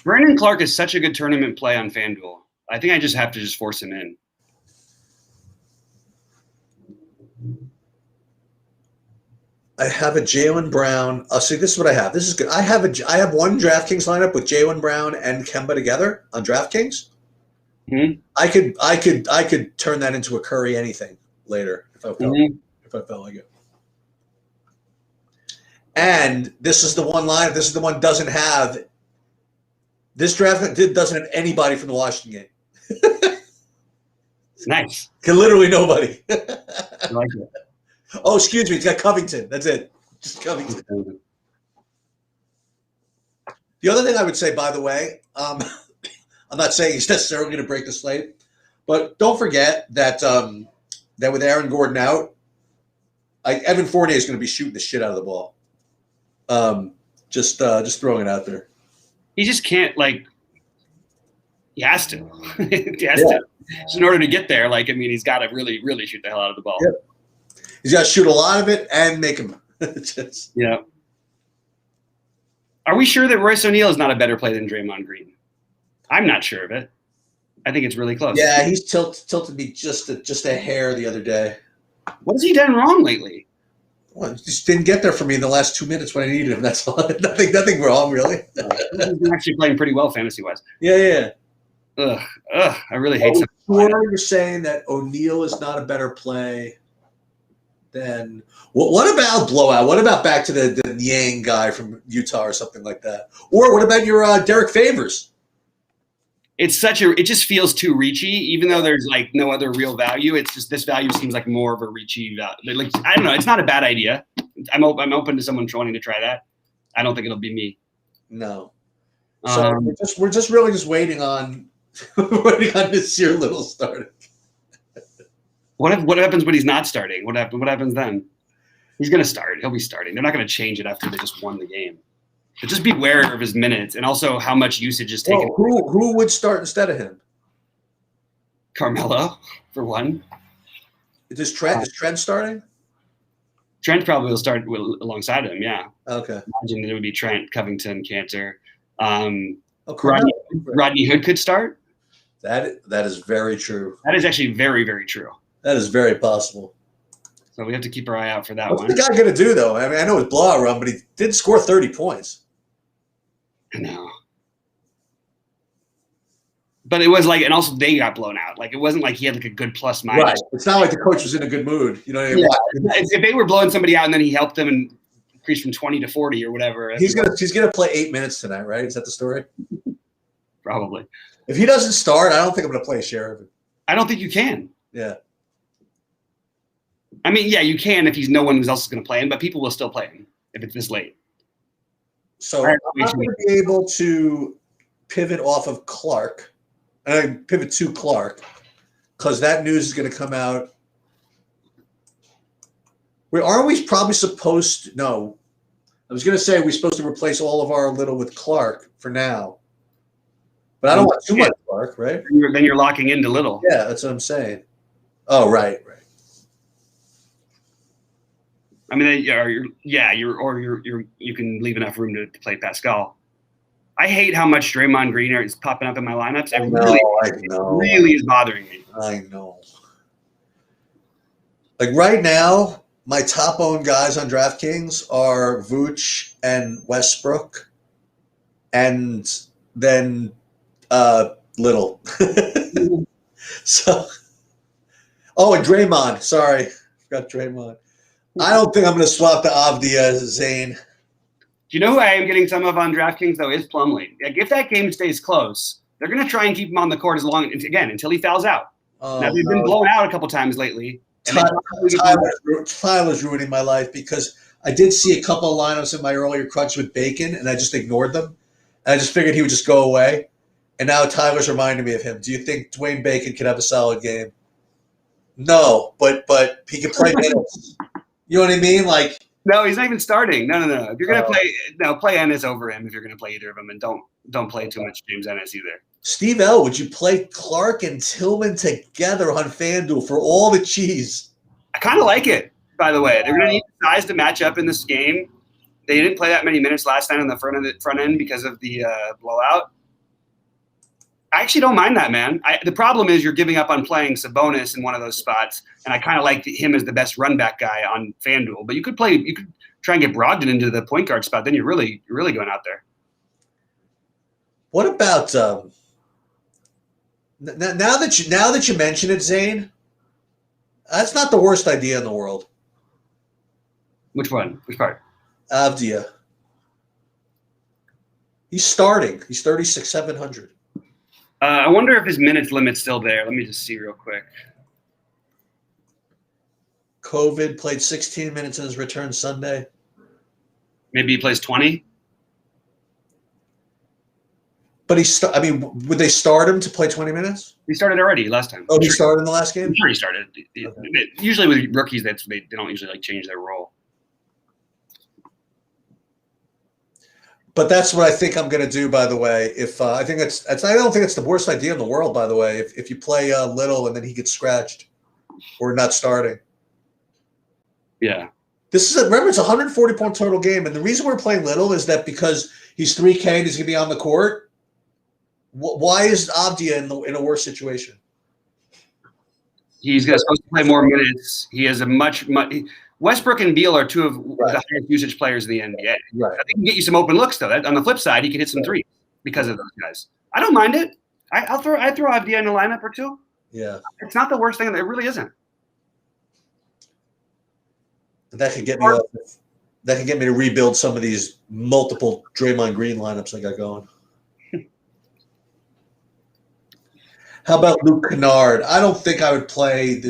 Brandon Clark is such a good tournament play on FanDuel. I think I just have to force him in. I have a Jaylen Brown. Oh, see, this is what I have. This is good. I have one DraftKings lineup with Jaylen Brown and Kemba together on DraftKings. Mm-hmm. I could turn that into a Curry anything later if I felt like it. And this is the one line. This is the one doesn't have. This draft doesn't have anybody from the Washington game. Nice. Literally nobody. I like it. Oh, excuse me. It's got Covington. That's it. Just Covington. The other thing I would say, by the way, I'm not saying he's necessarily going to break the slate, but don't forget that that with Aaron Gordon out, Evan Fournier is going to be shooting the shit out of the ball. Just throwing it out there. He just can't, he has to. He has to. Just in order to get there, he's got to really, really shoot the hell out of the ball. Yep. He's got to shoot a lot of it and make him. Yeah. Are we sure that Royce O'Neal is not a better play than Draymond Green? I'm not sure of it. I think it's really close. Yeah, he's tilted me just a hair the other day. What has he done wrong lately? Well, he just didn't get there for me in the last 2 minutes when I needed him. That's all. Nothing wrong, really. He's actually playing pretty well fantasy-wise. Yeah. Ugh. I really hate it. You're saying that O'Neal is not a better play than what about blowout? What about back to the Yang guy from Utah or something like that? Or what about your Derek Favors? It just feels too reachy, even though there's no other real value. It's just this value seems like more of a reachy value. I don't know. It's not a bad idea. I'm open to someone wanting to try that. I don't think it'll be me. No. So we're just really waiting on Nasir Little starting. What happens when he's not starting? What happens then? He's going to start. He'll be starting. They're not going to change it after they just won the game. But just be aware of his minutes and also how much usage is taken. Well, who would start instead of him? Carmelo, for one. Is Trent starting? Trent probably will start alongside him, yeah. Okay. Imagine it would be Trent, Covington, Cantor. Rodney Hood could start. That is very true. That is actually very, very true. That is very possible. So we have to keep our eye out for that What's one. the guy going to do, though? I mean, I know it's blowout run, but he did score 30 points. I know. But it was and also they got blown out. It wasn't like he had a good plus minus. Right. It's not like the coach was in a good mood. You know what I mean? Yeah. If they were blowing somebody out and then he helped them and increased from 20 to 40 or whatever. He's gonna play 8 minutes tonight, right? Is that the story? Probably. If he doesn't start, I don't think I'm gonna play a share of it. I don't think you can. Yeah. I mean, yeah, you can if no one else is going to play him, but people will still play him if it's this late. So I'm not going to be able to pivot off of Clark and I pivot to Clark because that news is going to come out. Aren't we probably supposed to? No, I was going to say we're supposed to replace all of our Little with Clark for now, but I don't want too much Clark, right? Then you're locking into Little. Yeah, that's what I'm saying. Oh, right. I mean, you can leave enough room to play Pascal. I hate how much Draymond Green is popping up in my lineups. It really is bothering me. I know. Like right now, my top owned guys on DraftKings are Vooch and Westbrook, and then Little. So, and Draymond. Sorry, forgot Draymond. I don't think I'm going to swap to Avdia, Zane. Do you know who I am getting some of on DraftKings though? Is Plumlee. Like if that game stays close, they're going to try and keep him on the court until he fouls out. Now they've been blown out a couple times lately. Tyler's ruining my life because I did see a couple of lineups in my earlier crunch with Bacon, and I just ignored them. And I just figured he would just go away. And now Tyler's reminding me of him. Do you think Dwayne Bacon could have a solid game? No, but he can play minutes. You know what I mean? Like, no, he's not even starting. No. If you're gonna play Ennis over him. If you're gonna play either of them, and don't play too much James Ennis either. Steve L, would you play Clark and Tillman together on FanDuel for all the cheese? I kind of like it. By the way, they're gonna need size to match up in this game. They didn't play that many minutes last night on the front end because of the blowout. I actually don't mind that, man. The problem is you're giving up on playing Sabonis in one of those spots, and I kind of like him as the best run back guy on FanDuel. But you could try and get Brogdon into the point guard spot. Then you're really going out there. What about now that you mention it, Zane? That's not the worst idea in the world. Which one? Which part? Avdia. He's starting. He's 36,700. I wonder if his minutes limit's still there. Let me just see real quick. COVID played 16 minutes in his return Sunday. Maybe he plays 20. But would they start him to play 20 minutes? He started already last time. Oh, he started in the last game? I'm sure he started. Okay. Usually with rookies, they don't usually change their role. But that's what I think I'm going to do. By the way, if I think I don't think it's the worst idea in the world. By the way, if you play Little and then he gets scratched or not starting. Yeah. Remember it's a 140-point total game, and the reason we're playing Little is that because he's 3K and he's going to be on the court. Why is Avdia in a worse situation? He's supposed to play more minutes. He has a much. Westbrook and Beal are two of the highest usage players in the NBA. Right. They can get you some open looks, though. On the flip side, he can hit some threes because of those guys. I don't mind it. I throw Avdia in a lineup or two. Yeah. It's not the worst thing. It really isn't. That could get me off. That can get me to rebuild some of these multiple Draymond Green lineups I got going. How about Luke Kennard? I don't think I would play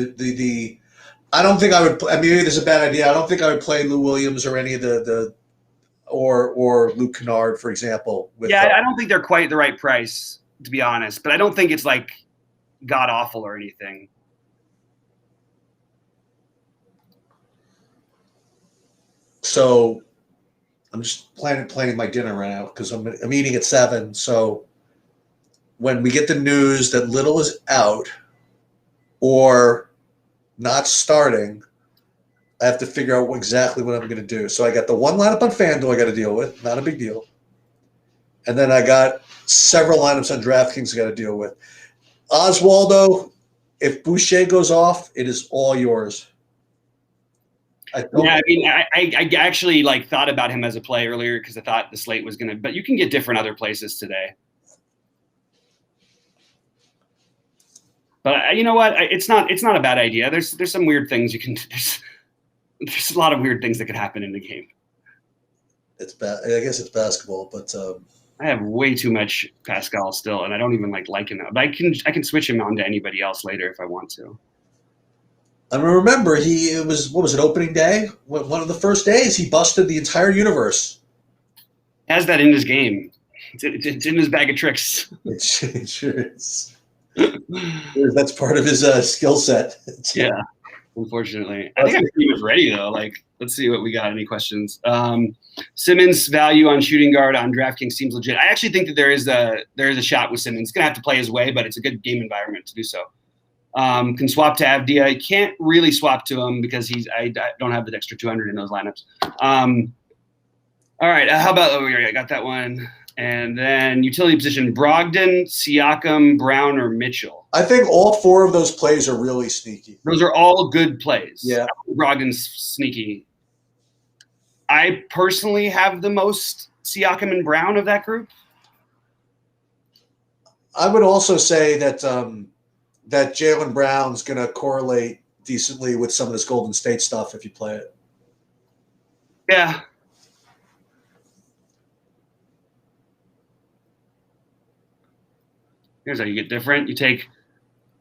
I don't think I would. Maybe this is a bad idea. I don't think I would play Lou Williams or any of or Luke Kennard, for example. I don't think they're quite the right price, to be honest. But I don't think it's like god awful or anything. So I'm just planning my dinner right now because I'm eating at 7. So when we get the news that Little is out or not starting, I have to figure out exactly what I'm going to do. So I got the one lineup on FanDuel I got to deal with, not a big deal. And then I got several lineups on DraftKings I got to deal with. Oswaldo, if Boucher goes off, it is all yours. I actually thought about him as a play earlier because I thought the slate was going to – but you can get different other places today. But you know what? It's not a bad idea. There's some weird things you can. There's a lot of weird things that could happen in the game. It's bad. I guess it's basketball, but I have way too much Pascal still, and I don't even like him now. But I can switch him on to anybody else later if I want to. I remember it was opening day? One of the first days he busted the entire universe. Has that in his game? It's in his bag of tricks. It sure is. That's part of his skill set. Yeah, unfortunately. I think I'm pretty much ready though. Like, let's see what we got. Any questions? Simmons' value on shooting guard on DraftKings seems legit. I actually think that there is a shot with Simmons. He's gonna have to play his way, but it's a good game environment to do so. Can swap to Avdia. I can't really swap to him because I don't have the extra 200 in those lineups. All right, how about I got that one. And then utility position: Brogdon, Siakam, Brown, or Mitchell. I think all four of those plays are really sneaky. Those are all good plays. Yeah, Brogdon's sneaky. I personally have the most Siakam and Brown of that group. I would also say that that Jaylen Brown's going to correlate decently with some of this Golden State stuff if you play it. Yeah. Here's how you get different. You take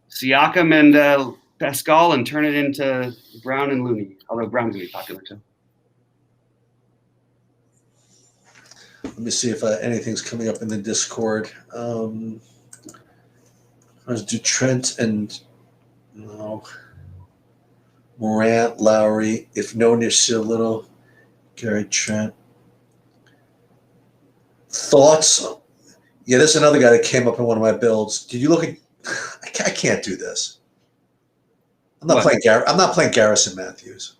Siakam and Pascal and turn it into Brown and Looney, although Brown's going to be popular too. Let me see if anything's coming up in the Discord. Let's do Trent and Morant, Lowry. If no Nasir Little, Gary Trent. Thoughts? Yeah, there's another guy that came up in one of my builds. Did you look at? I can't do this. I'm not playing I'm not playing Garrison Matthews.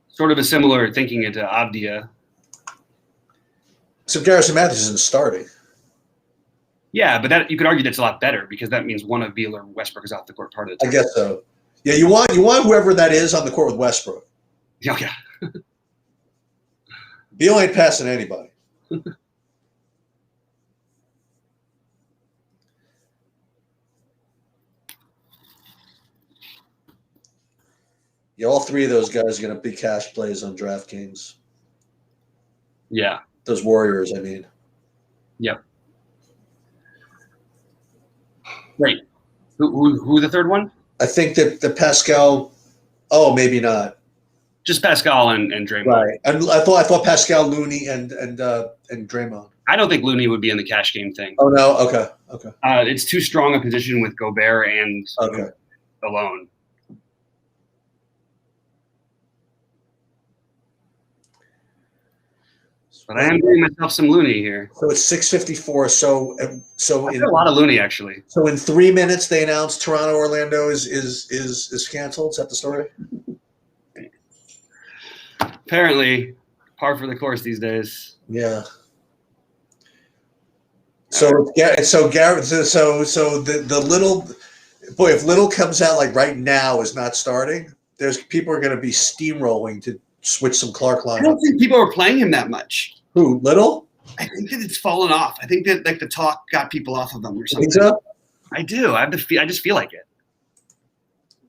Sort of a similar thinking into Avdia. So Garrison Matthews isn't starting. Yeah, but that you could argue that's a lot better because that means one of Beal or Westbrook is off the court part of the time. I guess so. Yeah, you want whoever that is on the court with Westbrook. Yeah. Beal ain't passing anybody. Yeah, all three of those guys are going to be cash plays on DraftKings. Yeah. Those Warriors, I mean. Yep. Wait. Who the third one? I think that the Pascal. Oh, maybe not. Just Pascal and Draymond. Right. And I thought Pascal, Looney, and Draymond. I don't think Looney would be in the cash game thing. Oh no. Okay. It's too strong a position with Gobert and alone. But I am giving myself some Looney here. So it's 6:54. So a lot of Looney actually. So in 3 minutes they announced Toronto Orlando is canceled. Is that the story? Apparently, par for the course these days. Yeah. So the Little boy, if Little comes out like right now is not starting, there's people are going to be steamrolling to switch some Clark lineup. I don't think people are playing him that much. Who, Little? I think that it's fallen off. I think that like the talk got people off of them or something. Think so? I do. I just feel like it.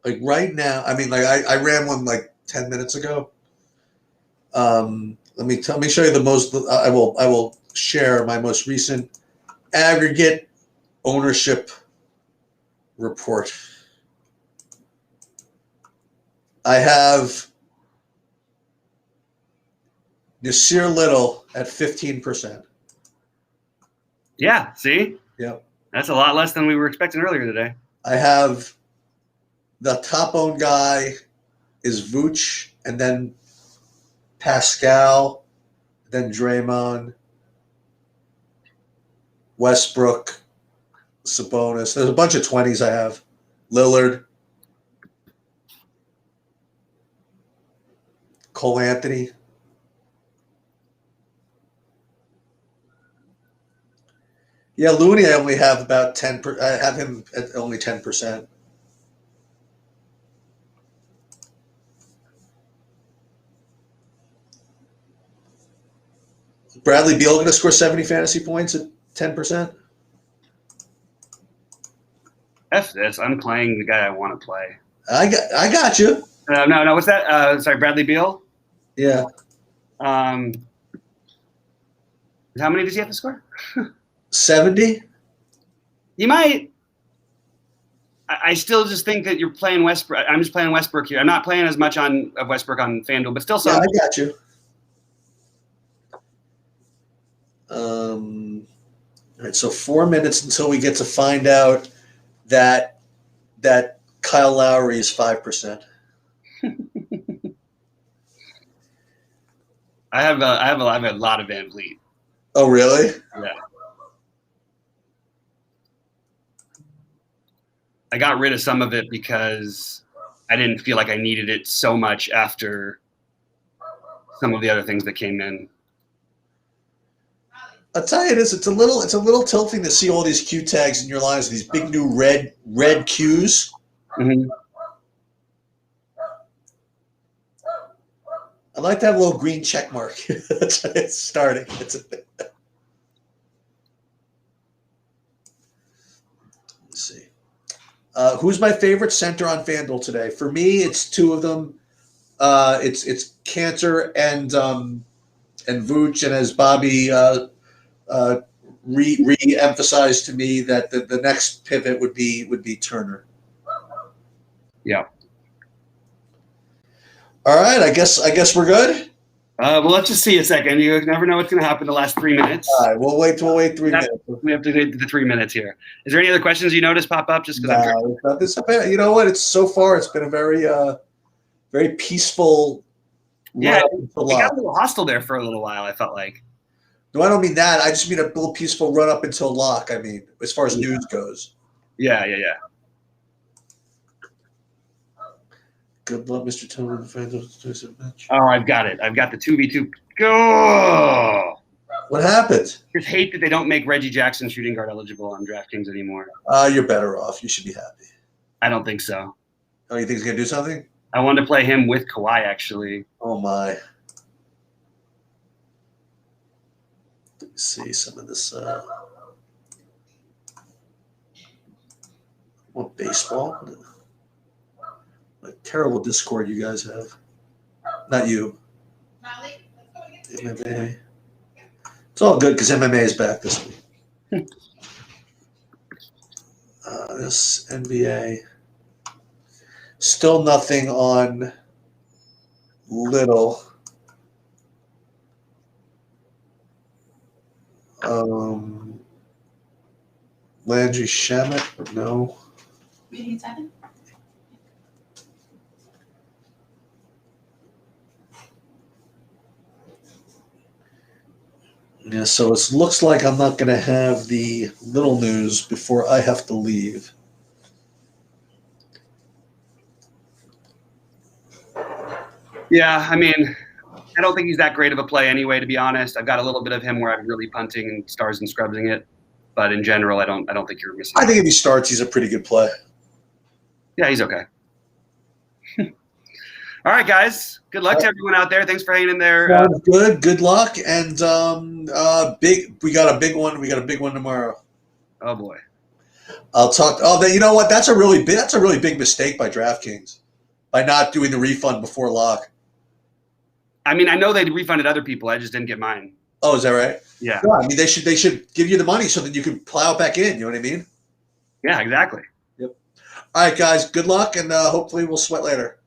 Like right now, I mean, like I ran one like 10 minutes ago. Let me show you the most. I will share my most recent aggregate ownership report. I have Nasir Little at 15%. Yeah, see? Yep. That's a lot less than we were expecting earlier today. I have the top owned guy is Vooch, and then Pascal, then Draymond, Westbrook, Sabonis. There's a bunch of 20s I have. Lillard, Cole Anthony. Yeah, Looney, I only have about 10. I have him at only 10%. Bradley Beal going to score 70 fantasy points at 10%? F this. I'm playing the guy I want to play. I got you. No. What's that? Sorry, Bradley Beal? Yeah. How many does he have to score? 70? He might. I still just think that you're playing Westbrook. I'm just playing Westbrook here. I'm not playing as much of Westbrook on FanDuel, but still some. Yeah, I got you. All right, so 4 minutes until we get to find out that Kyle Lowry is 5%. I have a lot of Van Vliet. Oh, really? Yeah. I got rid of some of it because I didn't feel like I needed it so much after some of the other things that came in. I'll tell you this, it's a little tilting to see all these Q tags in your lines, these big new red Qs. Mm-hmm. I'd like to have a little green check mark. It's starting. Let's see. Who's my favorite center on FanDuel today? For me, it's two of them. It's Cantor and Vooch, and as Bobby re-emphasized to me that the next pivot would be Turner. Yeah. All right, I guess we're good. Well, let's just see a second. You never know what's going to happen the last 3 minutes. All right, we'll wait 3 minutes. We have to get the 3 minutes here. Is there any other questions you noticed pop up? Just because you know what? It's been a very peaceful. Yeah, it got a little hostile there for a little while. I felt like. No, I don't mean that. I just mean a little peaceful run up until lock. I mean, as far as news goes. Yeah. Good luck, Mr. Tillman. Oh, I've got it. I've got the 2v2. Go! What happened? I just hate that they don't make Reggie Jackson shooting guard eligible on DraftKings anymore. You're better off. You should be happy. I don't think so. Oh, you think he's going to do something? I wanted to play him with Kawhi, actually. Oh, my. Let me see some of this. What, baseball? What terrible Discord you guys have. Not you. MMA. It's all good because MMA is back this week. This NBA. Still nothing on Little. Landry Shamet, no. Meeting 7? Yeah, so it looks like I'm not going to have the Little news before I have to leave. Yeah, I mean, I don't think he's that great of a play anyway, to be honest. I've got a little bit of him where I'm really punting and stars and scrubbing it. But in general, I don't think you're missing. I think if he starts, he's a pretty good play. Yeah, he's okay. All right, guys. Good luck to everyone out there. Thanks for hanging in there. Sounds good. Good luck. And we got a big one. We got a big one tomorrow. Oh boy. I'll talk. You know what? That's a really big mistake by DraftKings by not doing the refund before lock. I mean, I know they refunded other people. I just didn't get mine. Oh, is that right? Yeah. Yeah. I mean, they should give you the money so that you can plow it back in. You know what I mean? Yeah, exactly. Yep. All right, guys. Good luck, and hopefully we'll sweat later.